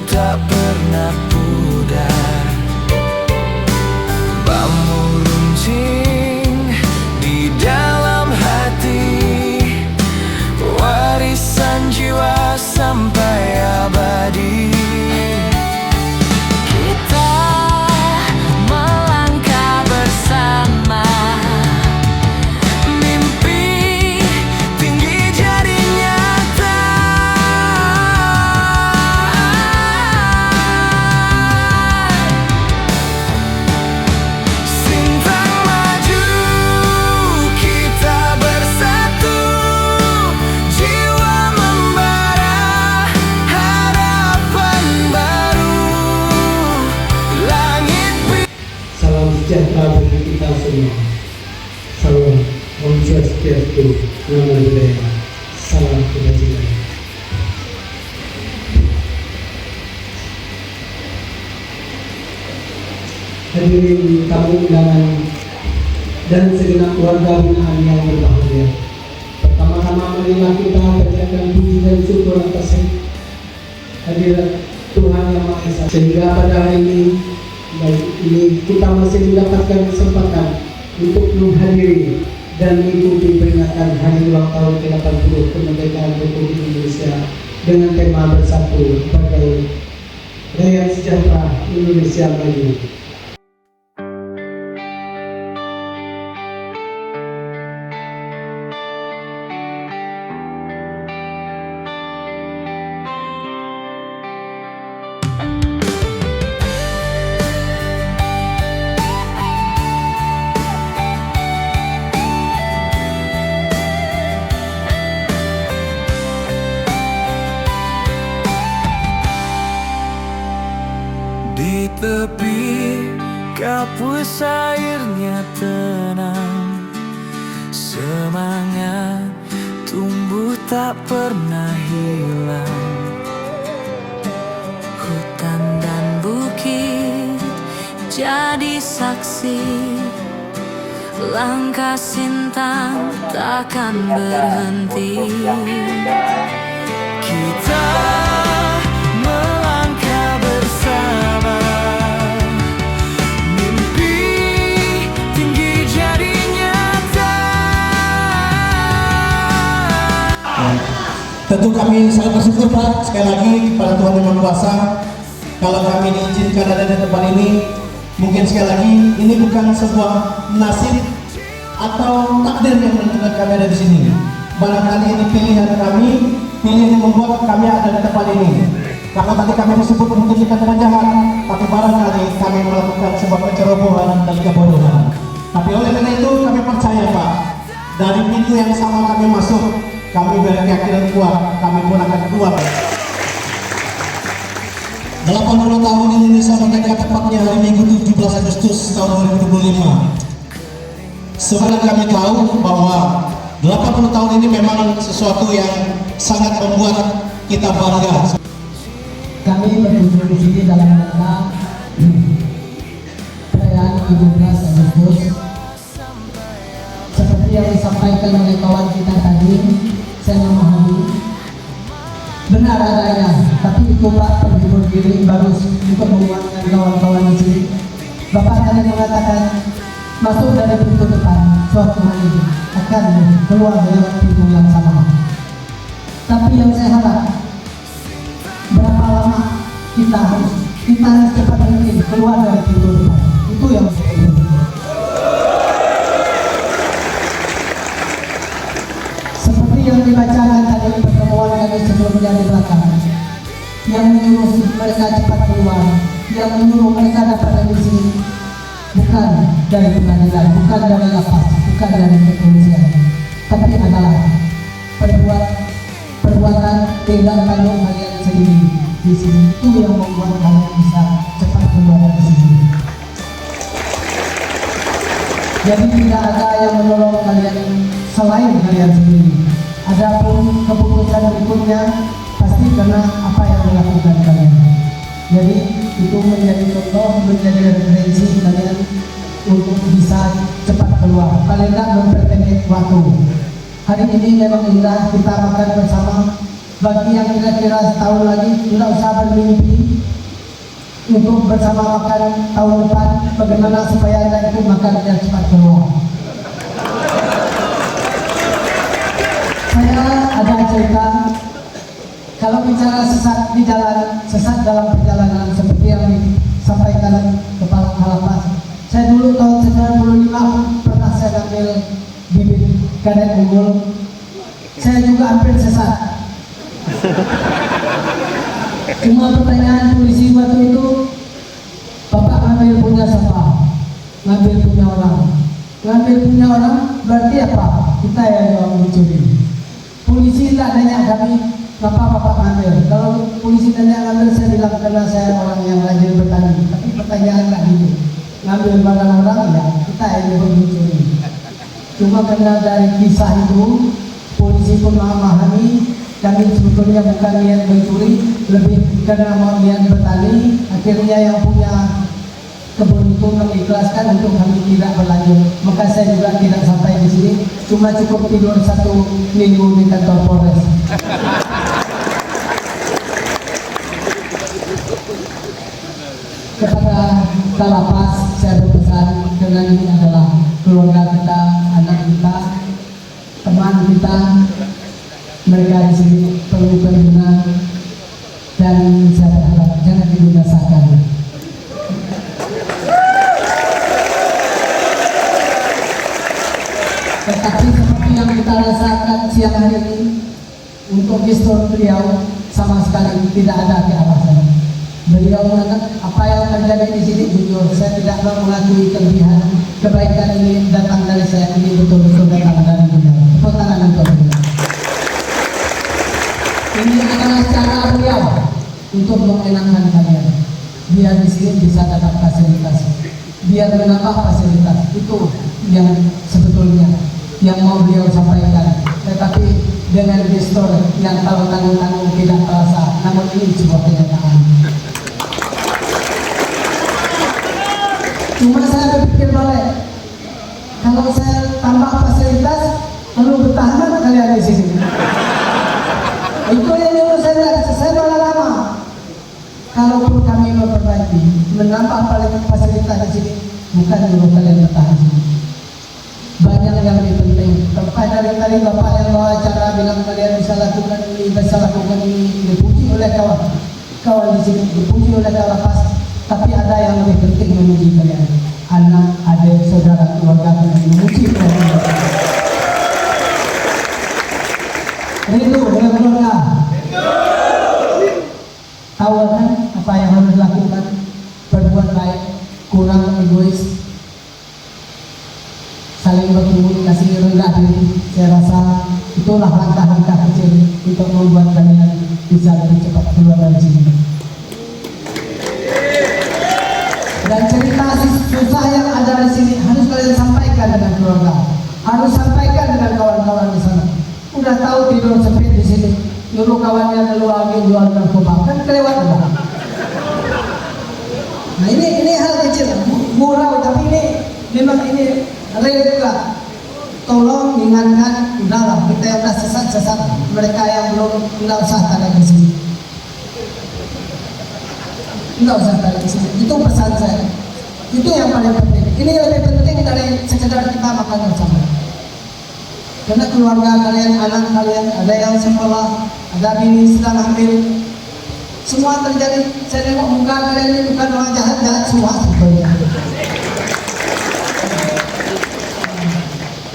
tak pernah pudar. Bambu runcing di dalam hati, warisan jiwa sampai abadi. Kita melangkah bersama, mimpi tinggi jadi nyata. Sintang maju, kita bersatu, jiwa membara, harapan baru, langit biru. Salam sejahtera bagi kita semua. Salam Om Swastiastu, Namo Buddhaya. Salam kebajikan. Hadirin tamu undangan dan segenap keluarga binaan yang berbahagia. Pertama-tama marilah kita panjatkan puji dan syukur atas hadirat Tuhan Yang Maha Esa, sehingga pada hari ini kita masih mendapatkan kesempatan untuk menghadiri dan mengikuti peringatan hari ulang tahun ke-80 kemerdekaan Republik Indonesia dengan tema bersatu sebagai Rakyat Sejahtera Indonesia Maju. Di tepi kapus airnya tenang, semangat tumbuh tak pernah hilang. Hutan dan bukit jadi saksi, langkah Sintang takkan berhenti. Kita melangkah bersama, mimpi tinggi jadi nyata. Tentu kami sangat bersyukur Pak, sekali lagi kepada Tuhan Yang Maha Kuasa, kalau kami diizinkan ada di tempat ini. Mungkin sekali lagi ini bukan sebuah nasib atau takdir yang menentukan kami ada di sini. Barangkali ini pilihan kami, pilihan yang membuat kami ada di tempat ini. Karena tadi kami disebut untuk dikatakan jahat, tapi barangkali kami melakukan sebuah kecerobohan dan kebodohan. Tapi oleh karena itu kami percaya Pak, dari pintu yang sama kami masuk, kami berkeyakinan kuat, kami pun akan keluar. 80 tahun Indonesia merdeka, tepatnya hari Minggu 17 Agustus tahun 2025. Sebenarnya kami tahu bahwa 80 tahun ini memang sesuatu yang sangat membuat kita bangga. Kami berkunjung di sini dalam rangka perayaan 17 Agustus. Seperti yang disampaikan oleh kawan kita tadi, saya memahami benar adanya, tapi itu Pak penghibur diri bagus untuk menguatkan kawan-kawan di sini. Bapak tadi mengatakan masuk dari pintu depan suatu hari akan keluar dari pintu yang sama. Tapi yang saya harap, berapa lama kita harus cepat mungkin keluar dari pintu depan. Itu yang saya ingin. Seperti yang dibacakan tadi pertemuan kami sebelumnya di belakang, yang menyuruh mereka cepat keluar, yang menyuruh mereka dapat dari sini, bukan dari pengadilan, bukan dari lapas, bukan dari kepolisian, tapi adalah perbuatan tidak tanggung kalian sendiri di sini. Itu yang membuat kalian bisa cepat keluar dari sini. Jadi tidak ada yang menolong kalian selain kalian sendiri. Adapun keputusan berikutnya pasti karena apa yang dilakukan kalian. Jadi itu menjadi contoh, menjadi referensi kalian untuk bisa cepat keluar. Paling tidak memperpendek waktu. Hari ini memang indah kita makan bersama. Bagi yang kira-kira setahun lagi tidak usah bermimpi untuk bersama makan tahun depan. Bagaimana supaya Anda itu makan dan cepat keluar. Saya ada cerita. Kalau bicara sesat di jalan, sesat dalam perjalanan seperti yang disampaikan Kepala Kalapas. Saya dulu tahun 95 pernah saya ambil bibit karet unggul. Saya juga hampir sesat. Cuma pertanyaan polisi waktu itu, Bapak ngambil punya siapa? Ngambil punya orang. Ngambil punya orang berarti apa? Kita yang mencuri. Polisi tidak nanya kami, kenapa Bapak ngambil? Kalau polisi tanya ngambil, saya bilang karena saya orang yang rajin bertani. Tapi pertanyaan tak gitu. Ngambil barang orang, ya kita yang mencuri. Cuma karena dari kisah itu, polisi pun memahami kami sebetulnya bukan niat mencuri, lebih karena mau niat bertani. Akhirnya yang punya kebun itu mengikhlaskan untuk kami tidak berlanjut. Maka saya juga tidak sampai di sini, cuma cukup tidur 1 minggu di kantor Polres. Kepada Kalapas saya berpesan, dengan ini adalah keluarga kita, anak kita, teman kita, mereka di sini perlu perlindungan dan saya berharap jangan dibinasakan. Tetapi seperti yang kita rasakan siang hari ini, untuk gestur beliau sama sekali tidak ada keabasan. Beliau mengatakan apa yang terjadi di sini jujur, saya tidak mau mengakui kelebihan. Kebaikan ini datang dari saya, ini betul-betul datang dari beliau. Tepuk tangan untuk beliau. Ini adalah cara beliau untuk menyenangkan kalian. Biar di sini bisa dapat fasilitas, biar menambah fasilitas. Itu yang sebetulnya yang mau beliau sampaikan. Tetapi dengan gestur yang kalau tanggung-tanggung tidak terasa, namun ini sebuah kenyataan. Cuma saya berpikir balik, kalau saya tambah fasilitas, lalu bertahan kalian di sini. Itu yang dulu saya malah lama. Kalaupun kami memperbaiki, menambah fasilitas di sini, bukan dulu kalian bertahan di sini. Banyak yang lebih penting. Tempat dari tadi Bapak yang bawa acara bilang kalian bisa lakukan ini, bisa lakukan ini, dipuji oleh kawan di sini, dipuji oleh Kalapas. Tapi ada yang lebih penting memuji kalian, anak, adik, saudara, keluarga kalian memuji kalian. Rindu dengan keluarga. Tahu kan apa yang harus dilakukan? Berbuat baik, kurang egois, saling berkomunikasi, rendah diri. Saya rasa itulah langkah-langkah kecil untuk membuat kalian bisa lebih cepat keluar dari sini. Dan cerita susah yang ada di sini harus kalian sampaikan dengan keluarga, harus sampaikan dengan kawan-kawan di sana. Udah tahu tidur sempit di sini, nyuruh kawannya lalu lagi jual narkoba, kan kelewat enggak? Nah ini hal kecil, murah, tapi ini memang ini real juga. Tolong ingatkan, udahlah kita yang udah sesat. mereka yang belum, nggak usah tanda ke sini. Nggak usah tanda ke sini. Itu pesan saya. Itu yang paling penting. Ini lebih penting dari sekedar kita makan bersama. Karena keluarga kalian, anak kalian, ada yang sekolah, ada bini sedang hamil, semua terjadi. Saya tengok muka kalian ini bukan orang jahat-jahat semua sebetulnya.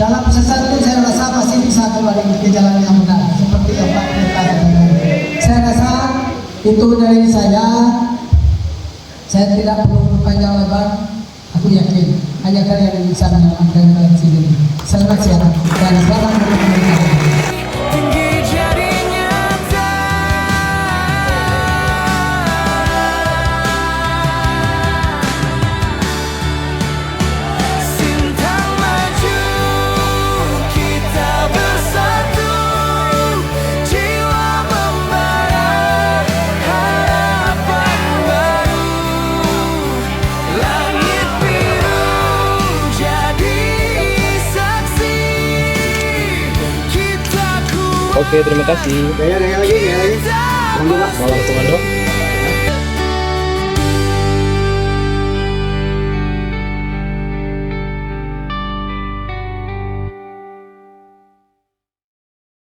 Dalam sesat itu saya rasa masih bisa kembali ke jalan yang benar, seperti yang Pak Pendeta katakan. Saya rasa itu dari saya tidak perlu berpanjang lebar. Aku yakin hanya kalian yang bisa menyelamatkan kalian sendiri. Selamat siang dan selamat berjumpa. tinggi jadi nyata. Sintang maju, kita bersatu, jiwa membara, harapan baru, langit biru jadi saksi, kita kuat. Oke, terima kasih. Gaya lagi. Malam komando.